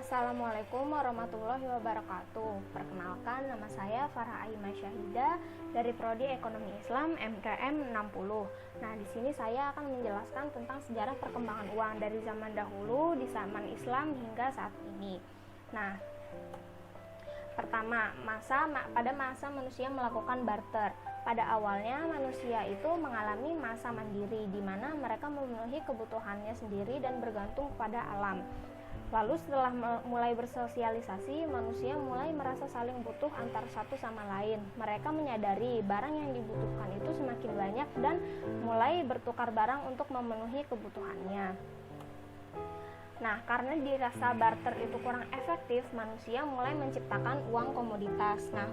Assalamualaikum warahmatullahi wabarakatuh. Perkenalkan, nama saya Farah Aimah Syahida dari Prodi Ekonomi Islam MKM 60. Nah, di sini saya akan menjelaskan tentang sejarah perkembangan uang dari zaman dahulu di zaman Islam hingga saat ini. Nah, pertama, pada masa manusia melakukan barter. Pada awalnya manusia itu mengalami masa mandiri di mana mereka memenuhi kebutuhannya sendiri dan bergantung kepada alam. Lalu setelah mulai bersosialisasi, manusia mulai merasa saling butuh antar satu sama lain. Mereka menyadari barang yang dibutuhkan itu semakin banyak dan mulai bertukar barang untuk memenuhi kebutuhannya. Nah, karena dirasa barter itu kurang efektif, manusia mulai menciptakan uang komoditas. Nah,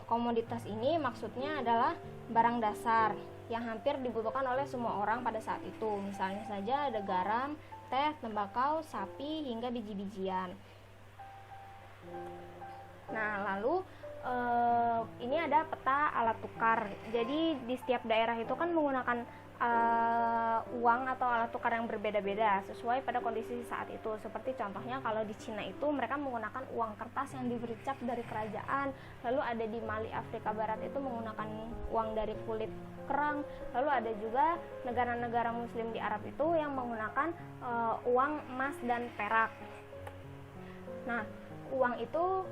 komoditas ini maksudnya adalah barang dasar yang hampir dibutuhkan oleh semua orang pada saat itu. Misalnya saja ada garam, teh, tembakau, sapi, hingga biji-bijian. Nah, lalu ini ada peta alat tukar. Jadi di setiap daerah itu kan menggunakan uang atau alat tukar yang berbeda-beda sesuai pada kondisi saat itu. Seperti contohnya kalau di Cina itu mereka menggunakan uang kertas yang diberi cap dari kerajaan. Lalu ada di Mali, Afrika Barat itu menggunakan uang dari kulit kerang. Lalu ada juga negara-negara muslim di Arab itu yang menggunakan uang emas dan perak. Nah, uang itu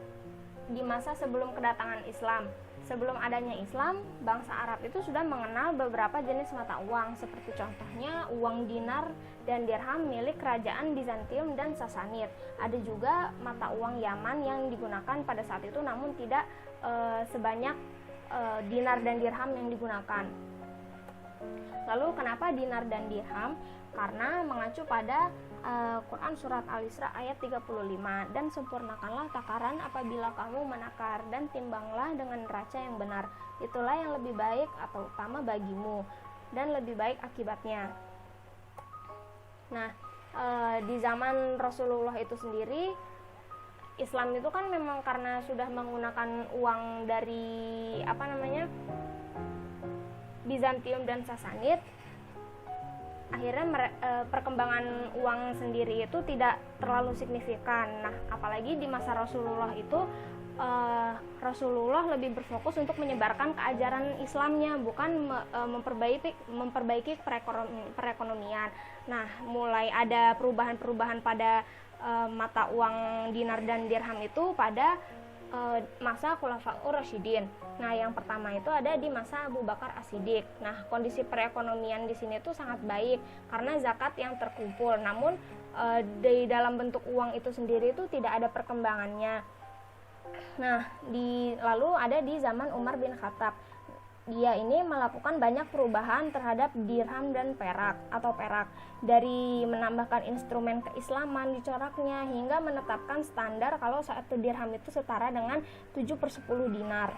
di masa sebelum kedatangan Islam. Sebelum adanya Islam, bangsa Arab itu sudah mengenal beberapa jenis mata uang, seperti contohnya uang dinar dan dirham milik kerajaan Bizantium dan Sasanid. Ada juga mata uang Yaman yang digunakan pada saat itu, namun tidak sebanyak dinar dan dirham yang digunakan. Lalu kenapa dinar dan dirham? Karena mengacu pada Quran Surat Al-Isra ayat 35, dan sempurnakanlah takaran apabila kamu menakar, dan timbanglah dengan neraca yang benar, itulah yang lebih baik atau utama bagimu dan lebih baik akibatnya. Nah, di zaman Rasulullah itu sendiri, Islam itu kan memang karena sudah menggunakan uang dari Bizantium dan Sasanid, akhirnya perkembangan uang sendiri itu tidak terlalu signifikan. Nah, apalagi di masa Rasulullah itu Rasulullah lebih berfokus untuk menyebarkan keajaran Islamnya, bukan memperbaiki perekonomian. Nah, mulai ada perubahan-perubahan pada mata uang dinar dan dirham itu pada masa Khulafaur Rasyidin. Nah, yang pertama itu ada di masa Abu Bakar As-Siddiq. Nah, kondisi perekonomian di sini tuh sangat baik karena zakat yang terkumpul. Namun di dalam bentuk uang itu sendiri itu tidak ada perkembangannya. Nah, lalu ada di zaman Umar bin Khattab. Dia ini melakukan banyak perubahan terhadap dirham dan perak, dari menambahkan instrumen keislaman di coraknya hingga menetapkan standar kalau satu dirham itu setara dengan 7/10 dinar.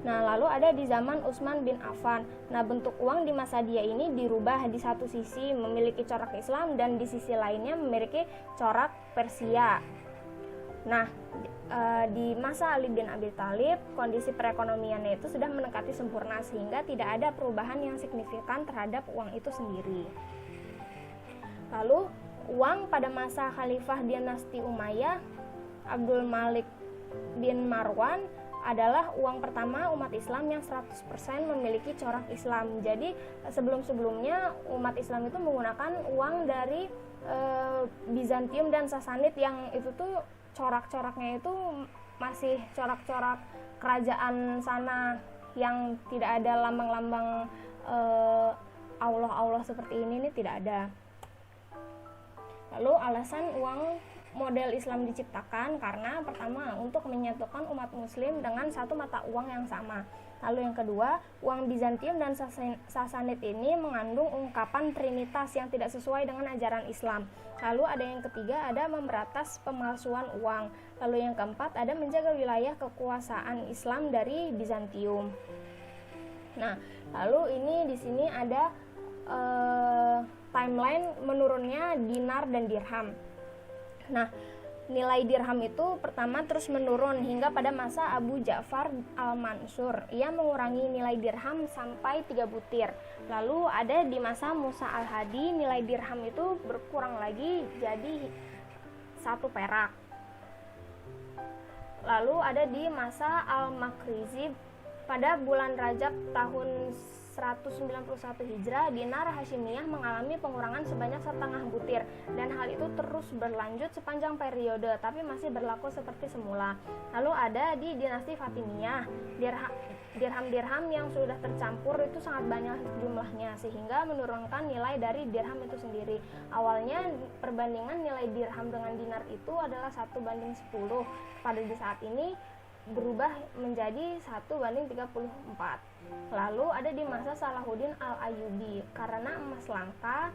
Nah, lalu ada di zaman Utsman bin Affan. Nah, bentuk uang di masa dia ini dirubah, di satu sisi memiliki corak Islam dan di sisi lainnya memiliki corak Persia. Nah, di masa Ali bin Abi Thalib, kondisi perekonomiannya itu sudah mendekati sempurna sehingga tidak ada perubahan yang signifikan terhadap uang itu sendiri. Lalu, uang pada masa Khalifah dinasti Umayyah, Abdul Malik bin Marwan, adalah uang pertama umat Islam yang 100% memiliki corak Islam. Jadi, sebelum-sebelumnya umat Islam itu menggunakan uang dari Bizantium dan Sasanid yang itu tuh corak-coraknya itu masih corak-corak kerajaan sana yang tidak ada lambang-lambang Allah seperti ini tidak ada. Lalu alasan uang model Islam diciptakan karena pertama untuk menyatukan umat muslim dengan satu mata uang yang sama. Lalu yang kedua, uang Bizantium dan Sasanid ini mengandung ungkapan trinitas yang tidak sesuai dengan ajaran Islam. Lalu ada yang ketiga, ada memberantas pemalsuan uang. Lalu yang keempat, ada menjaga wilayah kekuasaan Islam dari Bizantium. Nah, lalu ini di sini ada timeline menurunnya dinar dan dirham. Nah, nilai dirham itu pertama terus menurun hingga pada masa Abu Ja'far Al-Mansur. Ia mengurangi nilai dirham sampai 3 butir. Lalu ada di masa Musa Al-Hadi, nilai dirham itu berkurang lagi jadi 1 perak. Lalu ada di masa Al-Makrizi pada bulan Rajab tahun 191 Hijrah, dinar Hasyimiyah mengalami pengurangan sebanyak setengah butir, dan hal itu terus berlanjut sepanjang periode, tapi masih berlaku seperti semula. Lalu ada di dinasti Fatimiyah, dirham-dirham yang sudah tercampur itu sangat banyak jumlahnya, sehingga menurunkan nilai dari dirham itu sendiri. Awalnya perbandingan nilai dirham dengan dinar itu adalah 1:10, pada di saat ini berubah menjadi 1:34. Lalu ada di masa Salahuddin Al-Ayyubi, karena emas langka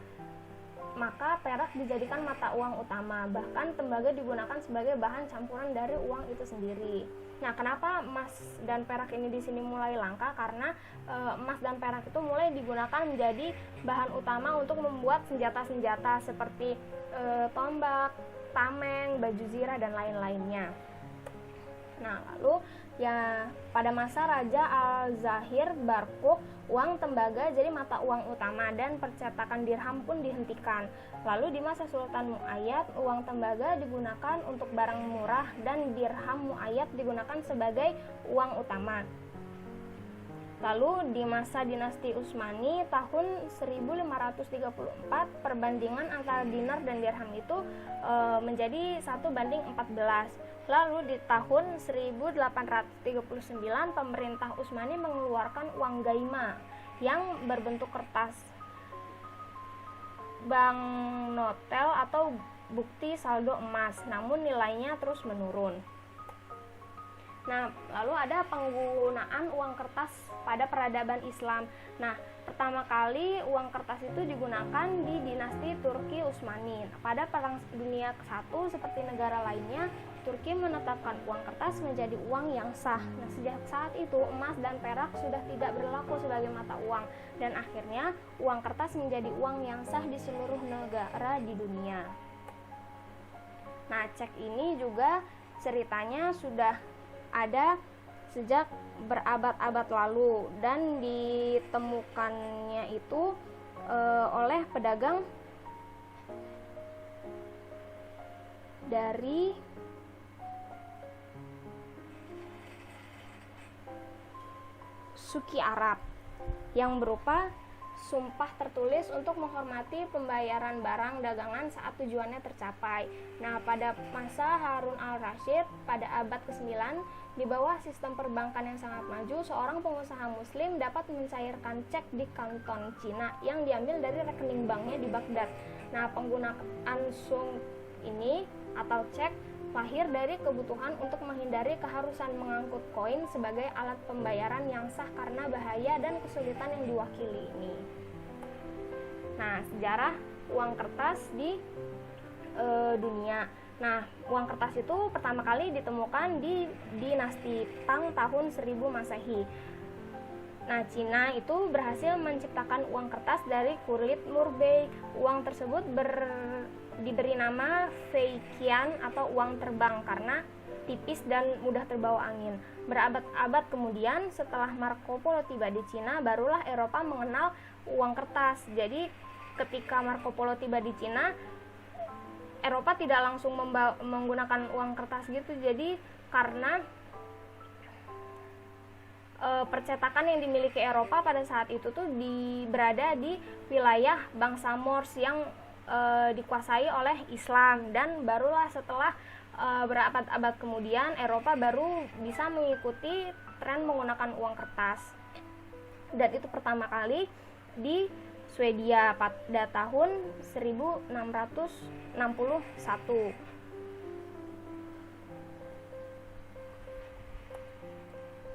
maka perak dijadikan mata uang utama, bahkan tembaga digunakan sebagai bahan campuran dari uang itu sendiri. Nah, kenapa emas dan perak ini di sini mulai langka? Karena emas dan perak itu mulai digunakan menjadi bahan utama untuk membuat senjata-senjata seperti tombak, tameng, baju zirah, dan lain-lainnya. Nah, lalu ya pada masa Raja Al-Zahir Barkuk, uang tembaga jadi mata uang utama dan percetakan dirham pun dihentikan. Lalu di masa Sultan Mu'ayyad, uang tembaga digunakan untuk barang murah dan dirham Mu'ayyad digunakan sebagai uang utama. Lalu di masa dinasti Utsmani tahun 1534, perbandingan antara dinar dan dirham itu menjadi 1:14. Lalu di tahun 1839 pemerintah Utsmani mengeluarkan uang gaima yang berbentuk kertas, banknotel atau bukti saldo emas, namun nilainya terus menurun. Nah, lalu ada penggunaan uang kertas pada peradaban Islam. Nah, pertama kali uang kertas itu digunakan di dinasti Turki Utsmani. Pada Perang Dunia ke-1 seperti negara lainnya, Turki menetapkan uang kertas menjadi uang yang sah. Nah, sejak saat itu emas dan perak sudah tidak berlaku sebagai mata uang, dan akhirnya uang kertas menjadi uang yang sah di seluruh negara di dunia. Nah, cek ini juga ceritanya sudah ada sejak berabad-abad lalu dan ditemukannya itu oleh pedagang dari suki Arab yang berupa sumpah tertulis untuk menghormati pembayaran barang dagangan saat tujuannya tercapai. Nah, pada masa Harun al-Rasyid pada abad ke-9, di bawah sistem perbankan yang sangat maju, seorang pengusaha muslim dapat mencairkan cek di kanton Cina yang diambil dari rekening banknya di Baghdad. Nah, penggunaan sung ini atau cek lahir dari kebutuhan untuk menghindari keharusan mengangkut koin sebagai alat pembayaran yang sah karena bahaya dan kesulitan yang diwakili ini. Nah, sejarah uang kertas di dunia. Nah, uang kertas itu pertama kali ditemukan di dinasti Tang tahun 1000 Masehi. Nah, Cina itu berhasil menciptakan uang kertas dari kulit murbei. Uang tersebut diberi nama Fei Qian atau uang terbang karena tipis dan mudah terbawa angin. Berabad-abad kemudian, setelah Marco Polo tiba di Cina, barulah Eropa mengenal uang kertas. Jadi, ketika Marco Polo tiba di Cina, Eropa tidak langsung menggunakan uang kertas gitu. Jadi, karena percetakan yang dimiliki Eropa pada saat itu tuh berada di wilayah bangsa Moors yang dikuasai oleh Islam, dan barulah setelah berabad-abad kemudian Eropa baru bisa mengikuti tren menggunakan uang kertas, dan itu pertama kali di Swedia pada tahun 1661.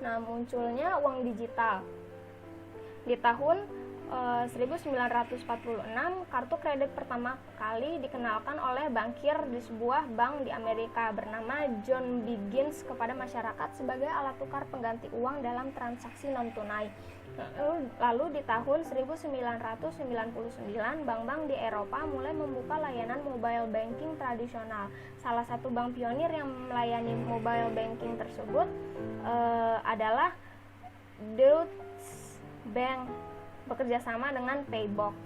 Nah, munculnya uang digital di tahun 1946, kartu kredit pertama kali dikenalkan oleh bankir di sebuah bank di Amerika bernama John Biggins kepada masyarakat sebagai alat tukar pengganti uang dalam transaksi non-tunai. Lalu di tahun 1999, bank-bank di Eropa mulai membuka layanan mobile banking tradisional. Salah satu bank pionir yang melayani mobile banking tersebut adalah Deutsche Bank, bekerja sama dengan Paybox.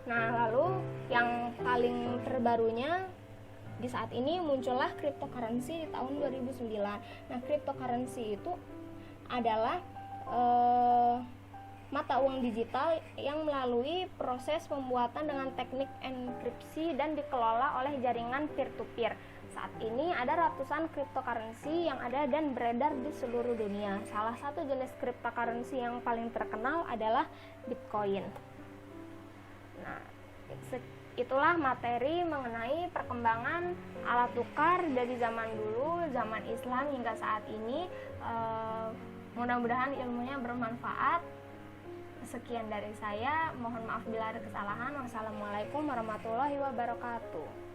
Nah, lalu yang paling terbarunya Di saat ini muncullah cryptocurrency di tahun 2009. Nah, cryptocurrency itu adalah mata uang digital yang melalui proses pembuatan dengan teknik enkripsi dan dikelola oleh jaringan peer-to-peer. Saat ini ada ratusan cryptocurrency yang ada dan beredar di seluruh dunia. Salah satu jenis cryptocurrency yang paling terkenal adalah Bitcoin. Nah, itulah materi mengenai perkembangan alat tukar dari zaman dulu, zaman Islam hingga saat ini. Mudah-mudahan ilmunya bermanfaat. Sekian dari saya, mohon maaf bila ada kesalahan. Wassalamualaikum warahmatullahi wabarakatuh.